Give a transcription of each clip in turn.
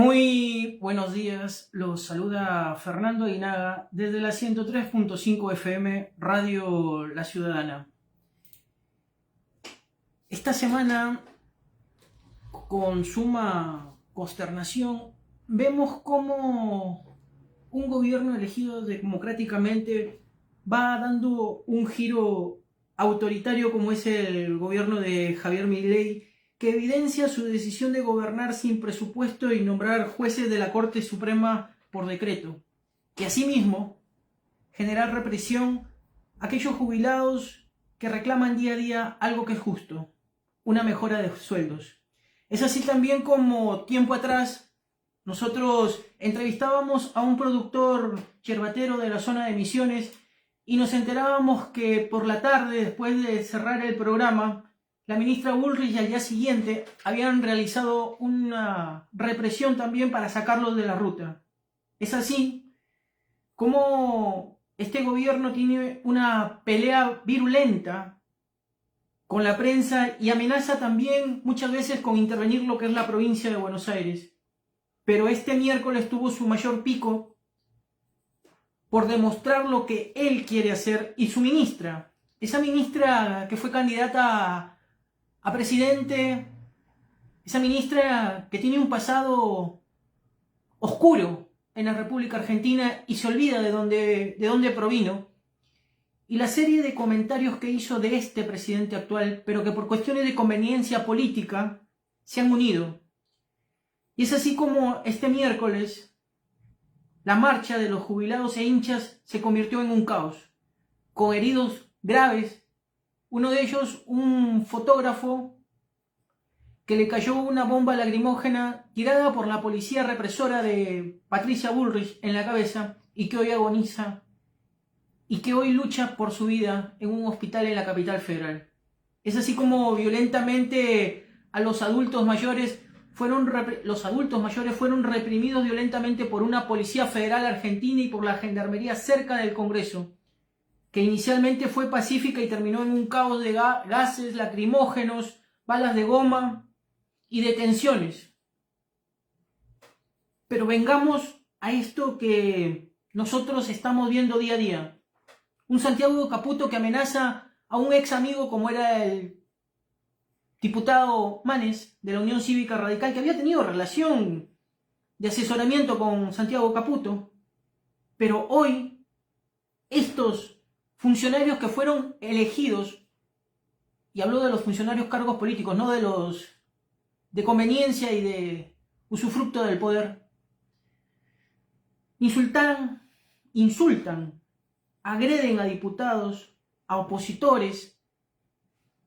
Muy buenos días, los saluda Fernando Aguinaga desde la 103.5 FM Radio La Ciudadana. Esta semana, con suma consternación, vemos cómo un gobierno elegido democráticamente va dando un giro autoritario como es el gobierno de Javier Milei, que evidencia su decisión de gobernar sin presupuesto y nombrar jueces de la Corte Suprema por decreto, y asimismo generar represión a aquellos jubilados que reclaman día a día algo que es justo, una mejora de sueldos. Es así también como tiempo atrás nosotros entrevistábamos a un productor yerbatero de la zona de Misiones y nos enterábamos que por la tarde, después de cerrar el programa, la ministra Bullrich al día siguiente habían realizado una represión también para sacarlos de la ruta. Es así como este gobierno tiene una pelea virulenta con la prensa y amenaza también muchas veces con intervenir lo que es la provincia de Buenos Aires. Pero este miércoles tuvo su mayor pico por demostrar lo que él quiere hacer, y su ministra, esa ministra que fue candidata a presidente, esa ministra que tiene un pasado oscuro en la República Argentina y se olvida de dónde provino, y la serie de comentarios que hizo de este presidente actual, pero que por cuestiones de conveniencia política se han unido. Y es así como este miércoles la marcha de los jubilados e hinchas se convirtió en un caos, con heridos graves. Uno de ellos, un fotógrafo que le cayó una bomba lacrimógena tirada por la policía represora de Patricia Bullrich en la cabeza, y que hoy agoniza y que hoy lucha por su vida en un hospital en la capital federal. Es así como violentamente a los adultos mayores fueron reprimidos violentamente por una policía federal argentina y por la gendarmería cerca del Congreso, que inicialmente fue pacífica y terminó en un caos de gases lacrimógenos, balas de goma y detenciones. Pero vengamos a esto que nosotros estamos viendo día a día. Un Santiago Caputo que amenaza a un ex amigo como era el diputado Manes de la Unión Cívica Radical, que había tenido relación de asesoramiento con Santiago Caputo, pero hoy estos funcionarios que fueron elegidos, y hablo de los funcionarios cargos políticos, no de los de conveniencia y de usufructo del poder, insultan, agreden a diputados, a opositores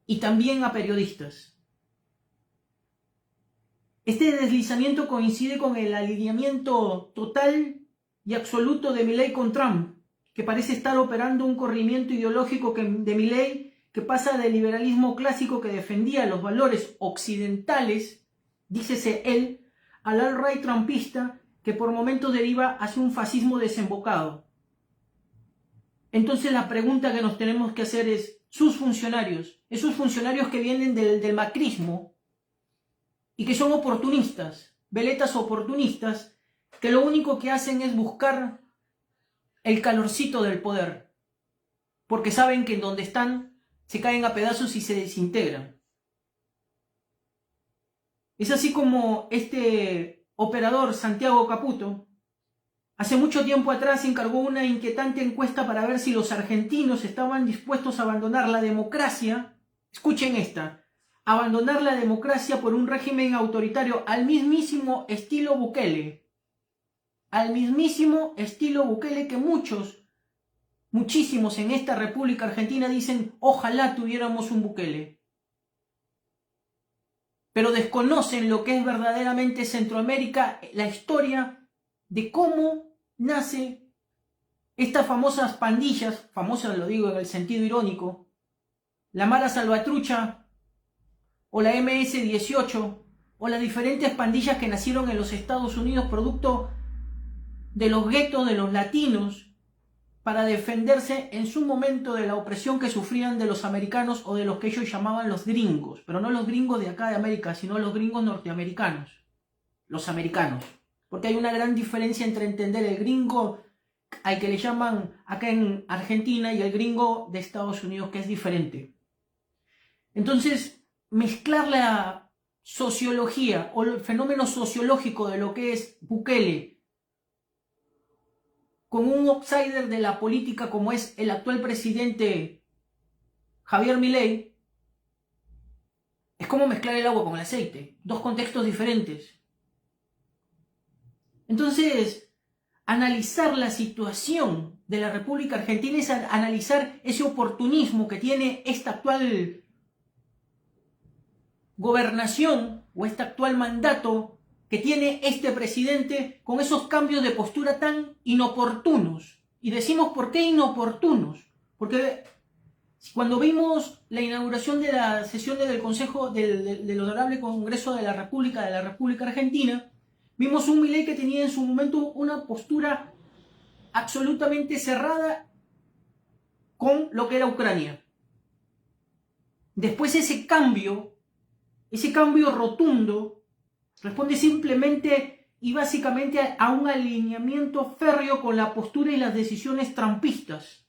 y también a periodistas. Este deslizamiento coincide con el alineamiento total y absoluto de Milei con Trump, que parece estar operando un corrimiento ideológico de Milei que pasa del liberalismo clásico que defendía los valores occidentales, dícese él, al alt-right trumpista que por momentos deriva hacia un fascismo desembocado. Entonces la pregunta que nos tenemos que hacer es, sus funcionarios, esos funcionarios que vienen del macrismo y que son oportunistas, veletas oportunistas, que lo único que hacen es buscar el calorcito del poder, porque saben que en donde están se caen a pedazos y se desintegran. Es así como este operador, Santiago Caputo, hace mucho tiempo atrás encargó una inquietante encuesta para ver si los argentinos estaban dispuestos a abandonar la democracia. Escuchen esta: abandonar la democracia por un régimen autoritario al mismísimo estilo Bukele. Al mismísimo estilo Bukele, que muchísimos en esta República Argentina dicen, ojalá tuviéramos un Bukele. Pero desconocen lo que es verdaderamente Centroamérica, la historia de cómo nace estas famosas pandillas, famosas lo digo en el sentido irónico, la Mara Salvatrucha o la MS-18 o las diferentes pandillas que nacieron en los Estados Unidos producto de los guetos de los latinos para defenderse en su momento de la opresión que sufrían de los americanos o de los que ellos llamaban los gringos, pero no los gringos de acá de América, sino los gringos norteamericanos, los americanos. porque hay una gran diferencia entre entender el gringo al que le llaman acá en Argentina y el gringo de Estados Unidos, que es diferente. Entonces, mezclar la sociología o el fenómeno sociológico de lo que es Bukele con un outsider de la política como es el actual presidente Javier Milei, es como mezclar el agua con el aceite, dos contextos diferentes. Entonces, analizar la situación de la República Argentina es analizar ese oportunismo que tiene esta actual gobernación o este actual mandato que tiene este presidente con esos cambios de postura tan inoportunos. Y decimos, ¿por qué inoportunos? Porque cuando vimos la inauguración de la sesión del Consejo del Honorable Congreso de la República Argentina, vimos un Milei que tenía en su momento una postura absolutamente cerrada con lo que era Ucrania. Después ese cambio rotundo, responde simplemente y básicamente a un alineamiento férreo con la postura y las decisiones trumpistas.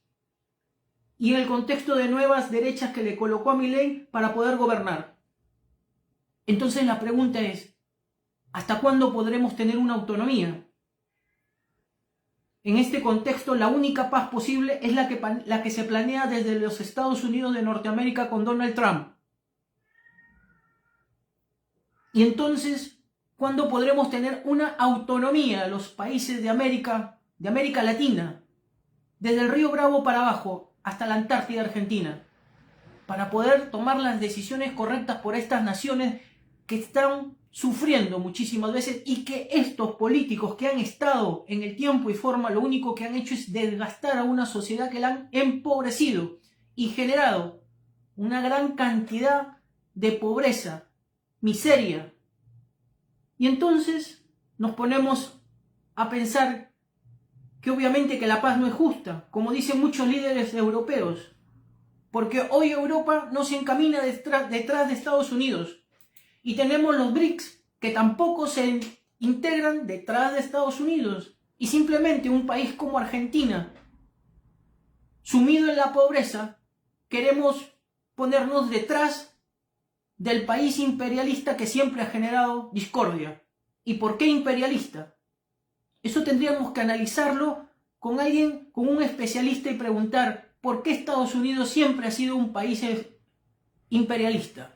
Y en el contexto de nuevas derechas que le colocó a Milei para poder gobernar. Entonces la pregunta es, ¿hasta cuándo podremos tener una autonomía? En este contexto, la única paz posible es la que se planea desde los Estados Unidos de Norteamérica con Donald Trump. Y entonces, ¿cuándo podremos tener una autonomía los países de América Latina, desde el Río Bravo para abajo hasta la Antártida Argentina, para poder tomar las decisiones correctas por estas naciones que están sufriendo muchísimas veces y que estos políticos que han estado en el tiempo y forma lo único que han hecho es desgastar a una sociedad que la han empobrecido y generado una gran cantidad de pobreza, miseria? Y entonces nos ponemos a pensar que obviamente que la paz no es justa, como dicen muchos líderes europeos, porque hoy Europa no se encamina detrás de Estados Unidos y tenemos los BRICS que tampoco se integran detrás de Estados Unidos y simplemente un país como Argentina, sumido en la pobreza, queremos ponernos detrás del país imperialista que siempre ha generado discordia. ¿Y por qué imperialista? Eso tendríamos que analizarlo con alguien, con un especialista y preguntar por qué Estados Unidos siempre ha sido un país imperialista.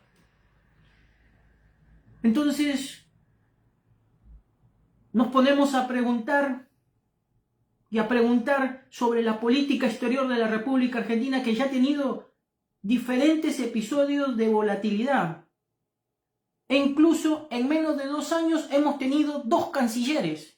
Entonces, nos ponemos a preguntar sobre la política exterior de la República Argentina, que ya ha tenido diferentes episodios de volatilidad. E incluso en menos de 2 años hemos tenido 2 cancilleres.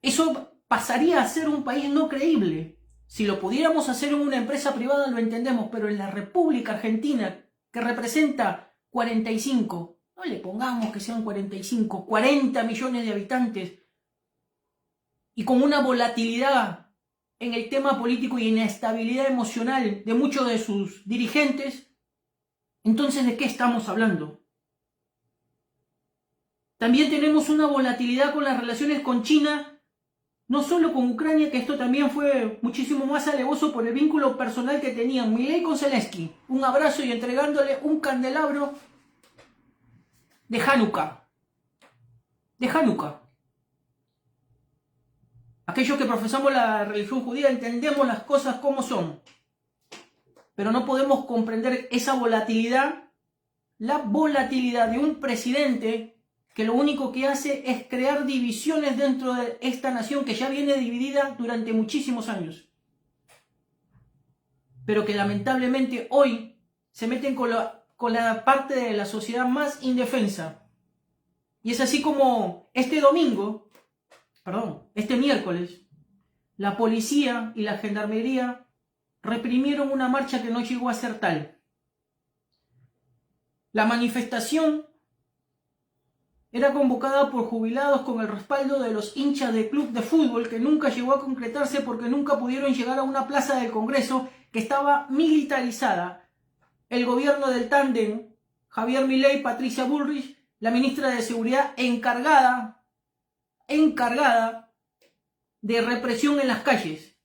Eso pasaría a ser un país no creíble. Si lo pudiéramos hacer en una empresa privada lo entendemos, pero en la República Argentina, que representa 45, no le pongamos que sean 45, 40 millones de habitantes, y con una volatilidad en el tema político y inestabilidad emocional de muchos de sus dirigentes, entonces ¿de qué estamos hablando? También tenemos una volatilidad con las relaciones con China, no solo con Ucrania, que esto también fue muchísimo más alevoso por el vínculo personal que tenían Milei con Zelensky. Un abrazo y entregándole un candelabro de Hanukkah. Aquellos que profesamos la religión judía entendemos las cosas como son. Pero no podemos comprender esa volatilidad, la volatilidad de un presidente que lo único que hace es crear divisiones dentro de esta nación que ya viene dividida durante muchísimos años. Pero que lamentablemente hoy se meten con la parte de la sociedad más indefensa. Y es así como este miércoles, la policía y la gendarmería reprimieron una marcha que no llegó a ser tal. La manifestación era convocada por jubilados con el respaldo de los hinchas del club de fútbol, que nunca llegó a concretarse porque nunca pudieron llegar a una plaza del Congreso que estaba militarizada. El gobierno del tándem Javier Milei, Patricia Bullrich, la ministra de Seguridad encargada de represión en las calles.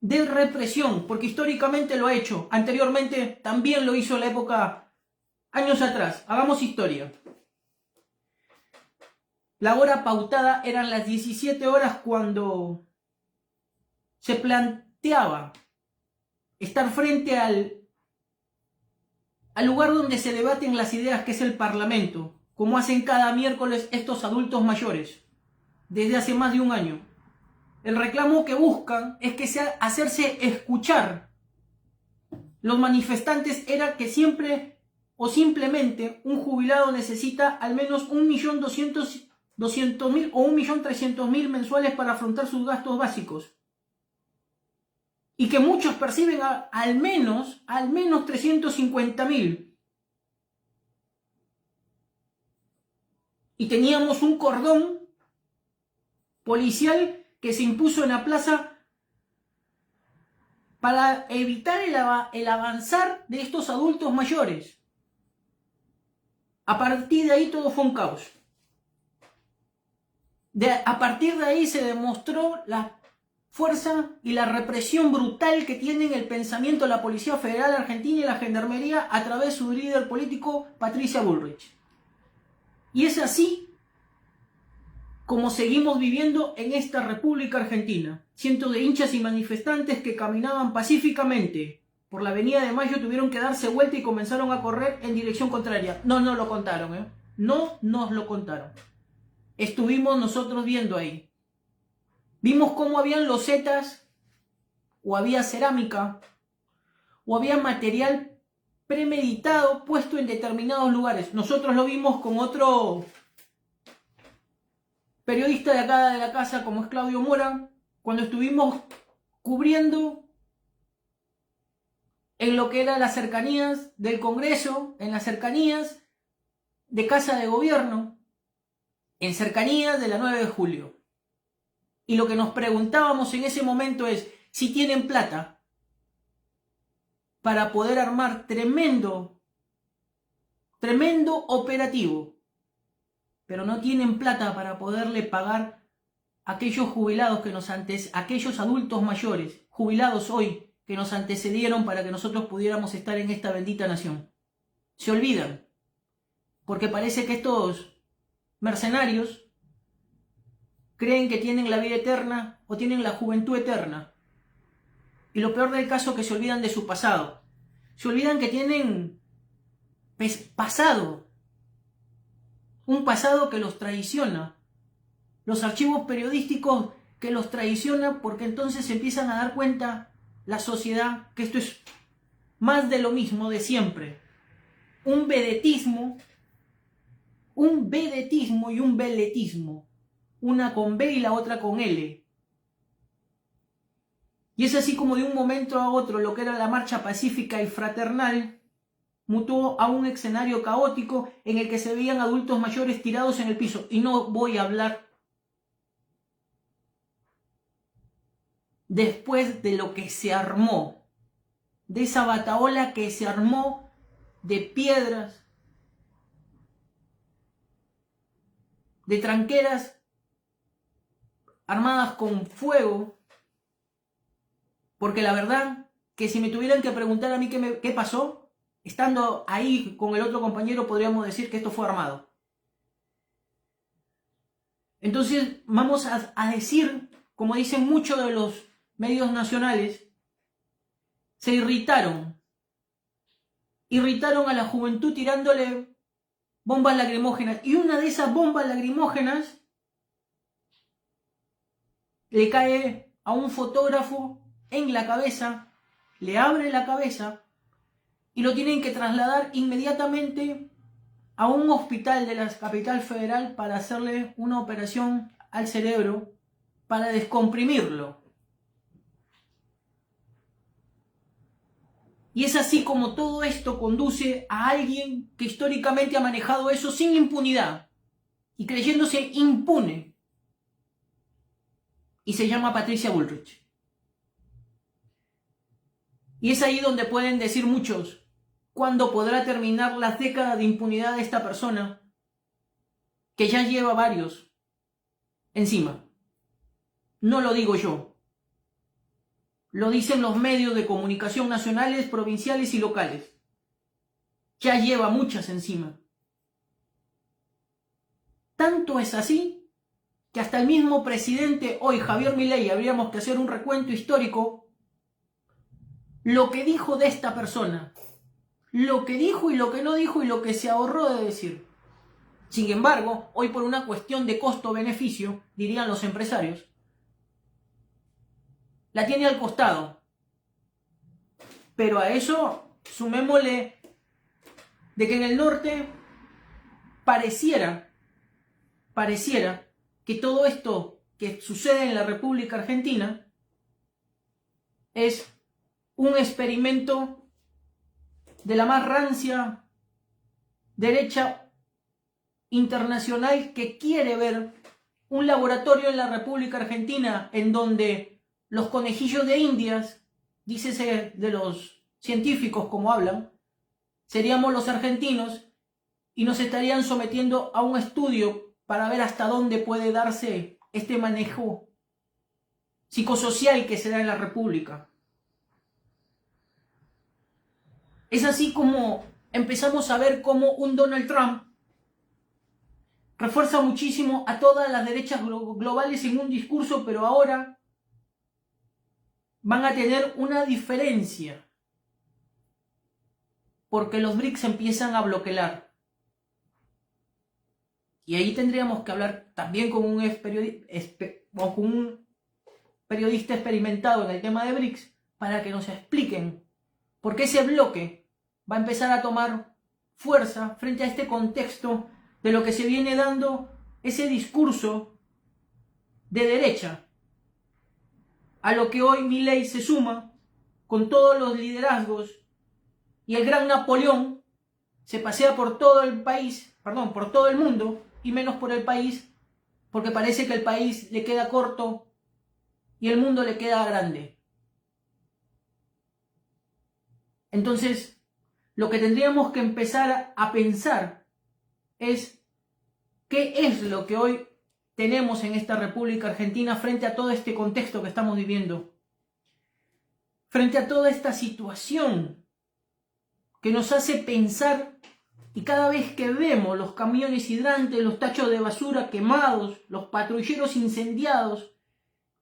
De represión, porque históricamente lo ha hecho. Anteriormente también lo hizo en la época, años atrás. Hagamos historia. La hora pautada eran las 17 horas cuando se planteaba estar frente al lugar donde se debaten las ideas, que es el Parlamento, como hacen cada miércoles estos adultos mayores, desde hace más de un año. El reclamo que buscan es que sea hacerse escuchar. Los manifestantes era que siempre o simplemente un jubilado necesita al menos 1.200.000 o 1.300.000 mensuales para afrontar sus gastos básicos. Y que muchos perciben al menos 350.000. Y teníamos un cordón policial que se impuso en la plaza para evitar el avanzar de estos adultos mayores. A partir de ahí todo fue un caos. A partir de ahí se demostró la fuerza y la represión brutal que tienen el pensamiento de la Policía Federal Argentina y la Gendarmería a través de su líder político, Patricia Bullrich. Y es así como seguimos viviendo en esta República Argentina. Cientos de hinchas y manifestantes que caminaban pacíficamente por la Avenida de Mayo tuvieron que darse vuelta y comenzaron a correr en dirección contraria. No nos lo contaron, No nos lo contaron. Estuvimos nosotros viendo ahí. Vimos cómo habían losetas, o había cerámica, o había material premeditado puesto en determinados lugares. Nosotros lo vimos con otro periodista de acá de la casa, como es Claudio Mora, cuando estuvimos cubriendo en lo que eran las cercanías del Congreso, en las cercanías de Casa de Gobierno, en cercanías de la 9 de julio. Y lo que nos preguntábamos en ese momento es si tienen plata para poder armar tremendo operativo, pero no tienen plata para poderle pagar a aquellos jubilados aquellos adultos mayores, jubilados hoy, que nos antecedieron para que nosotros pudiéramos estar en esta bendita nación. Se olvidan, porque parece que estos mercenarios creen que tienen la vida eterna o tienen la juventud eterna. Y lo peor del caso es que se olvidan de su pasado. Se olvidan que tienen pasado. Un pasado que los traiciona. Los archivos periodísticos que los traiciona, porque entonces se empiezan a dar cuenta la sociedad que esto es más de lo mismo de siempre. Un vedetismo y un veletismo. Una con B y la otra con L. Y es así como de un momento a otro lo que era la marcha pacífica y fraternal mutó a un escenario caótico en el que se veían adultos mayores tirados en el piso. Y no voy a hablar después de lo que se armó, de esa batahola que se armó de piedras, de tranqueras armadas con fuego, porque la verdad que si me tuvieran que preguntar a mí qué pasó, estando ahí con el otro compañero podríamos decir que esto fue armado. Entonces vamos a decir, como dicen muchos de los medios nacionales, se irritaron a la juventud tirándole bombas lacrimógenas, y una de esas bombas lacrimógenas le cae a un fotógrafo en la cabeza, le abre la cabeza y lo tienen que trasladar inmediatamente a un hospital de la capital federal para hacerle una operación al cerebro para descomprimirlo. Y es así como todo esto conduce a alguien que históricamente ha manejado eso sin impunidad y creyéndose impune. Y se llama Patricia Bullrich. Y es ahí donde pueden decir muchos, cuándo podrá terminar la década de impunidad de esta persona, que ya lleva varios encima. No lo digo yo. Lo dicen los medios de comunicación nacionales, provinciales y locales. Ya lleva muchas encima. Tanto es así que hasta el mismo presidente hoy, Javier Milei, habríamos que hacer un recuento histórico, lo que dijo de esta persona, lo que dijo y lo que no dijo y lo que se ahorró de decir. Sin embargo, hoy por una cuestión de costo-beneficio, dirían los empresarios, la tiene al costado. Pero a eso sumémosle de que en el norte pareciera que todo esto que sucede en la República Argentina es un experimento de la más rancia derecha internacional que quiere ver un laboratorio en la República Argentina en donde los conejillos de Indias, dícese de los científicos como hablan, seríamos los argentinos y nos estarían sometiendo a un estudio para ver hasta dónde puede darse este manejo psicosocial que se da en la República. Es así como empezamos a ver cómo un Donald Trump refuerza muchísimo a todas las derechas globales en un discurso, pero ahora van a tener una diferencia, porque los BRICS empiezan a bloquear. Y ahí tendríamos que hablar también con un periodista experimentado en el tema de BRICS para que nos expliquen por qué ese bloque va a empezar a tomar fuerza frente a este contexto de lo que se viene dando ese discurso de derecha, a lo que hoy Milei se suma con todos los liderazgos y el gran Napoleón se pasea por todo el país, por todo el mundo y menos por el país, porque parece que el país le queda corto y el mundo le queda grande. Entonces, lo que tendríamos que empezar a pensar es qué es lo que hoy tenemos en esta República Argentina frente a todo este contexto que estamos viviendo, frente a toda esta situación que nos hace pensar, y cada vez que vemos los camiones hidrantes, los tachos de basura quemados, los patrulleros incendiados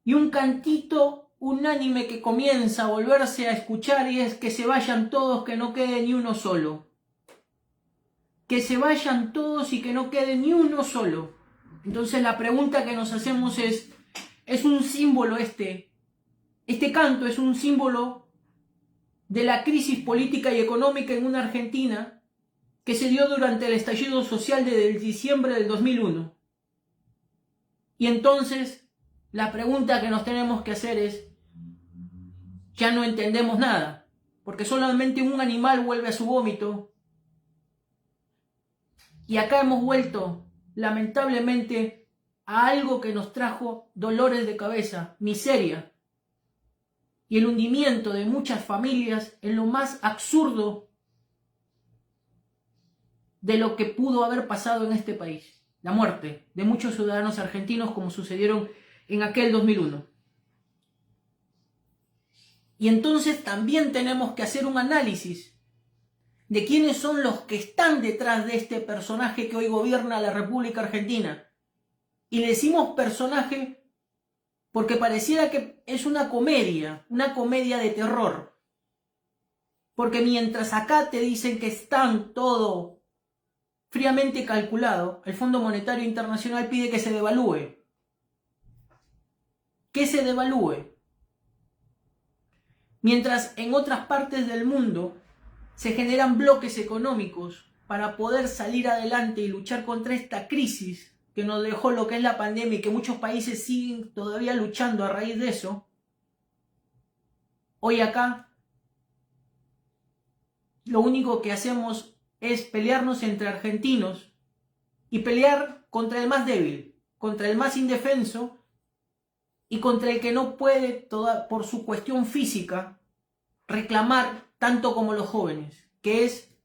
y un cantito unánime que comienza a volverse a escuchar, y es que se vayan todos, que no quede ni uno solo. Que se vayan todos y que no quede ni uno solo. Entonces la pregunta que nos hacemos es un símbolo este canto es un símbolo de la crisis política y económica en una Argentina que se dio durante el estallido social de diciembre del 2001. Y entonces la pregunta que nos tenemos que hacer es, ya no entendemos nada, porque solamente un animal vuelve a su vómito. Y acá hemos vuelto, lamentablemente, a algo que nos trajo dolores de cabeza, miseria, y el hundimiento de muchas familias en lo más absurdo de lo que pudo haber pasado en este país. La muerte de muchos ciudadanos argentinos como sucedieron en aquel 2001. Y entonces también tenemos que hacer un análisis de quiénes son los que están detrás de este personaje que hoy gobierna la República Argentina. Y le decimos personaje porque pareciera que es una comedia de terror. Porque mientras acá te dicen que están todo fríamente calculado, el Fondo Monetario Internacional pide que se devalúe. Que se devalúe. Mientras en otras partes del mundo se generan bloques económicos para poder salir adelante y luchar contra esta crisis que nos dejó lo que es la pandemia y que muchos países siguen todavía luchando a raíz de eso. Hoy acá lo único que hacemos es pelearnos entre argentinos y pelear contra el más débil, contra el más indefenso y contra el que no puede, por su cuestión física, reclamar tanto como los jóvenes, que es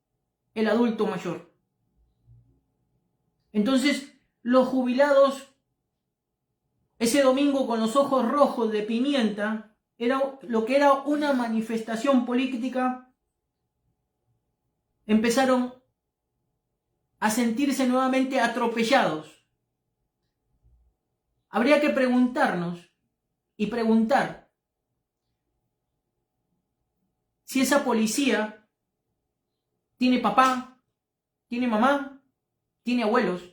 el adulto mayor. Entonces, los jubilados, ese domingo con los ojos rojos de pimienta, era lo que era una manifestación política, empezaron a sentirse nuevamente atropellados. Habría que preguntarnos y preguntar si esa policía tiene papá, tiene mamá, tiene abuelos.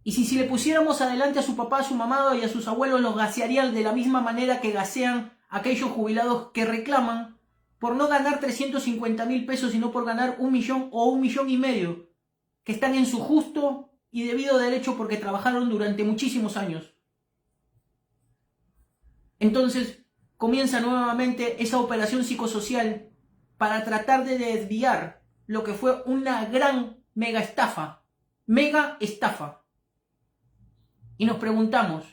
Y si le pusiéramos adelante a su papá, a su mamá y a sus abuelos, los gasearían de la misma manera que gasean a aquellos jubilados que reclaman por no ganar 350.000 pesos, sino por ganar 1 millón o 1,5 millones, que están en su justo y debido derecho porque trabajaron durante muchísimos años. Entonces comienza nuevamente esa operación psicosocial para tratar de desviar lo que fue una gran mega estafa. Y nos preguntamos,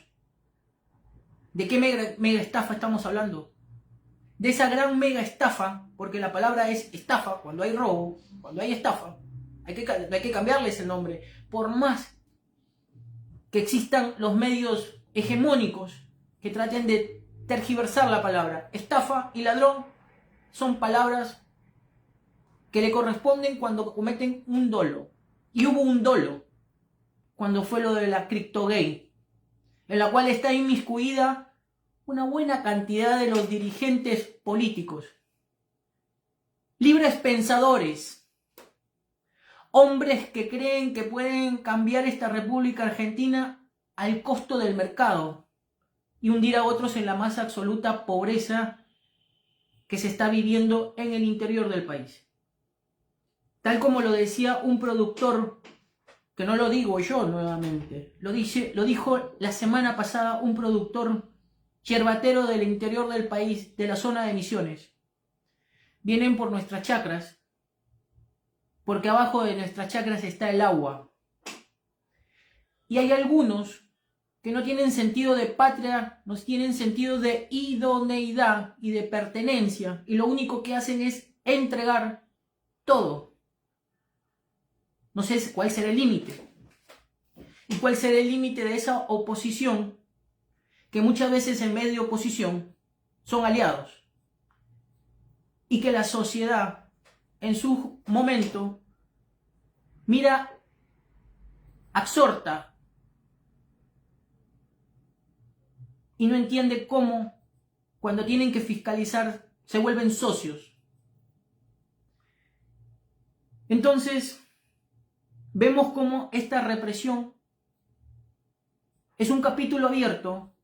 ¿de qué mega estafa estamos hablando? De esa gran mega estafa, porque la palabra es estafa, cuando hay robo, cuando hay estafa, hay que cambiarles el nombre. Por más que existan los medios hegemónicos que traten de tergiversar la palabra, estafa y ladrón son palabras que le corresponden cuando cometen un dolo. Y hubo un dolo cuando fue lo de la CryptoGate, en la cual está inmiscuida una buena cantidad de los dirigentes políticos, libres pensadores, hombres que creen que pueden cambiar esta República Argentina al costo del mercado y hundir a otros en la más absoluta pobreza que se está viviendo en el interior del país. Tal como lo decía un productor, que no lo digo yo nuevamente, lo dijo la semana pasada un productor yerbatero del interior del país, de la zona de Misiones. Vienen por nuestras chacras, porque abajo de nuestras chacras está el agua. Y hay algunos que no tienen sentido de patria, no tienen sentido de idoneidad y de pertenencia, y lo único que hacen es entregar todo. No sé cuál será el límite. ¿Y cuál será el límite de esa oposición? Que muchas veces en medio de oposición son aliados. Y que la sociedad en su momento mira absorta y no entiende cómo cuando tienen que fiscalizar se vuelven socios. Entonces vemos cómo esta represión es un capítulo abierto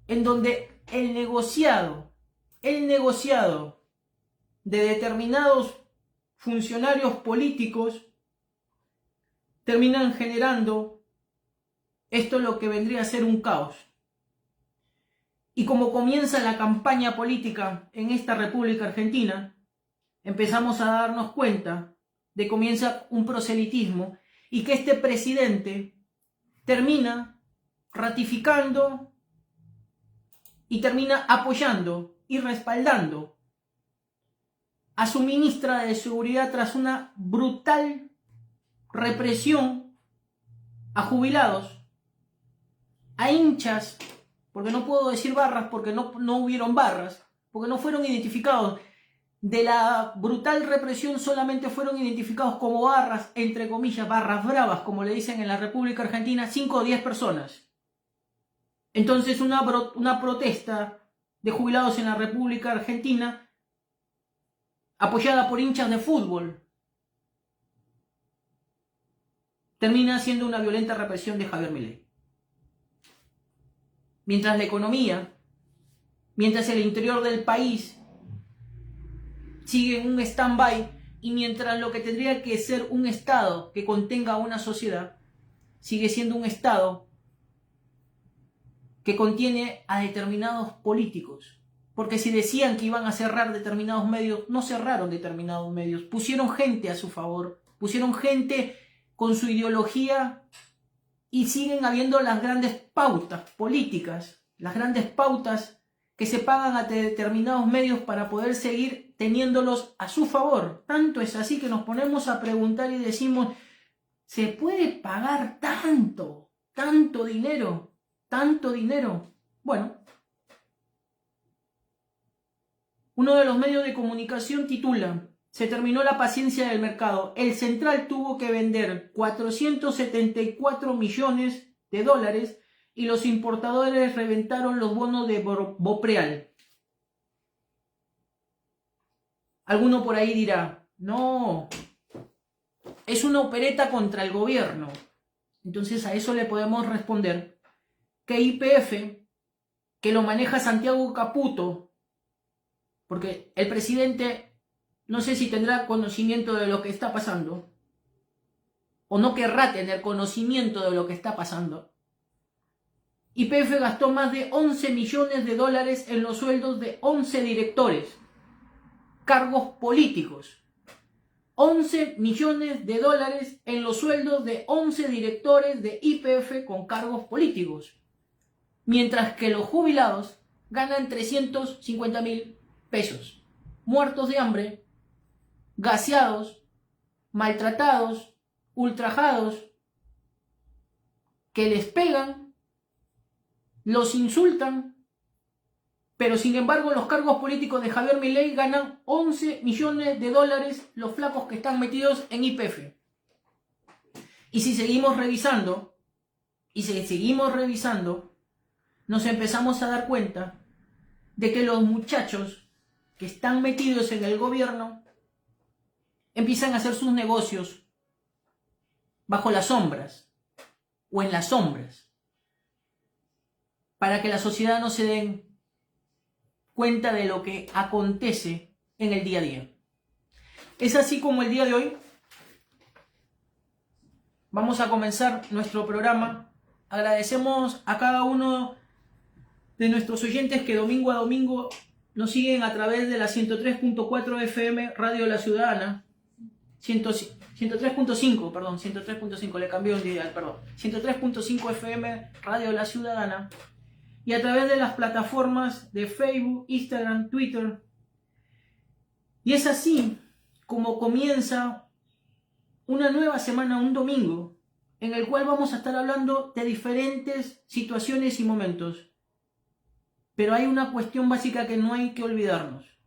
en donde el negociado de determinados funcionarios políticos terminan generando esto lo que vendría a ser un caos. Y como comienza la campaña política en esta República Argentina, empezamos a darnos cuenta de que comienza un proselitismo y que este presidente termina ratificando y termina apoyando y respaldando a su ministra de Seguridad tras una brutal represión a jubilados, a hinchas, porque no puedo decir barras porque no hubieron barras, porque no fueron identificados. De la brutal represión solamente fueron identificados como barras, entre comillas, barras bravas, como le dicen en la República Argentina, 5 o 10 personas. Entonces una protesta de jubilados en la República Argentina, apoyada por hinchas de fútbol, termina siendo una violenta represión de Javier Milei. Mientras la economía, mientras el interior del país sigue en un stand-by y mientras lo que tendría que ser un Estado que contenga una sociedad sigue siendo un Estado que contiene a determinados políticos. Porque si decían que iban a cerrar determinados medios, no cerraron determinados medios, pusieron gente a su favor, pusieron gente con su ideología y siguen habiendo las grandes pautas políticas, las grandes pautas que se pagan a determinados medios para poder seguir teniéndolos a su favor. Tanto es así que nos ponemos a preguntar y decimos, ¿se puede pagar tanto dinero? ¿Tanto dinero? Bueno, uno de los medios de comunicación titula: se terminó la paciencia del mercado. El Central tuvo que vender 474 millones de dólares y los importadores reventaron los bonos de Bopreal. Alguno por ahí dirá, no, es una opereta contra el gobierno. Entonces a eso le podemos responder que YPF, que lo maneja Santiago Caputo, porque el presidente no sé si tendrá conocimiento de lo que está pasando, o no querrá tener conocimiento de lo que está pasando. YPF gastó más de 11 millones de dólares en los sueldos de 11 directores, cargos políticos. 11 millones de dólares en los sueldos de 11 directores de YPF con cargos políticos, mientras que los jubilados ganan 350.000 pesos, muertos de hambre, gaseados, maltratados, ultrajados, que les pegan, los insultan, pero sin embargo los cargos políticos de Javier Milei ganan 11 millones de dólares los flacos que están metidos en YPF. Y si seguimos revisando, nos empezamos a dar cuenta de que los muchachos que están metidos en el gobierno empiezan a hacer sus negocios bajo las sombras o en las sombras, para que la sociedad no se den cuenta de lo que acontece en el día a día. Es así como el día de hoy vamos a comenzar nuestro programa. Agradecemos a cada uno de nuestros oyentes que domingo a domingo nos siguen a través de la 103.4 FM Radio La Ciudadana, 103.5, le cambié un dial, perdón, 103.5 FM Radio La Ciudadana, y a través de las plataformas de Facebook, Instagram, Twitter. Y es así como comienza una nueva semana, un domingo, en el cual vamos a estar hablando de diferentes situaciones y momentos. Pero hay una cuestión básica que no hay que olvidarnos: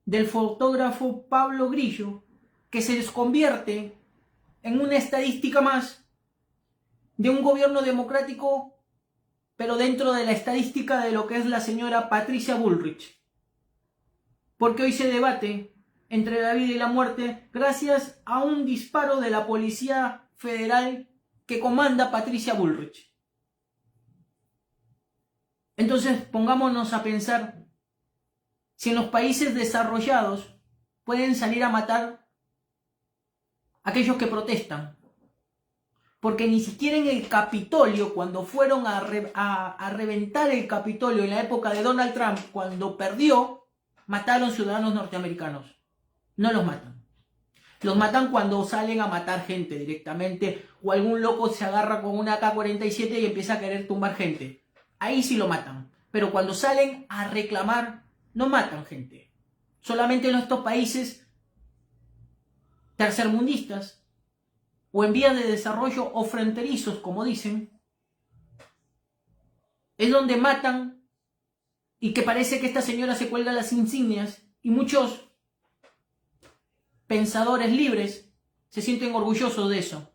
del fotógrafo Pablo Grillo, que se convierte en una estadística más de un gobierno democrático, pero dentro de la estadística de lo que es la señora Patricia Bullrich. Porque hoy se debate entre la vida y la muerte gracias a un disparo de la Policía Federal que comanda Patricia Bullrich. Entonces pongámonos a pensar si en los países desarrollados pueden salir a matar a aquellos que protestan. Porque ni siquiera en el Capitolio, cuando fueron a reventar el Capitolio en la época de Donald Trump, cuando perdió, mataron ciudadanos norteamericanos. No los matan. Los matan cuando salen a matar gente directamente, o algún loco se agarra con una AK-47 y empieza a querer tumbar gente. Ahí sí lo matan. Pero cuando salen a reclamar, no matan gente. Solamente en estos países tercermundistas, o en vías de desarrollo, o fronterizos, como dicen, es donde matan, y que parece que esta señora se cuelga las insignias, y muchos pensadores libres se sienten orgullosos de eso.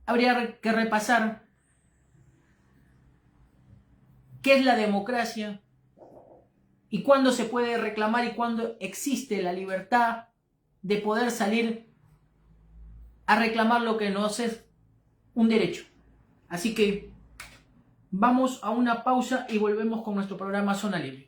Habría que repasar qué es la democracia, y cuándo se puede reclamar, y cuándo existe la libertad de poder salir a reclamar lo que nos es un derecho. Así que vamos a una pausa y volvemos con nuestro programa Zona Libre.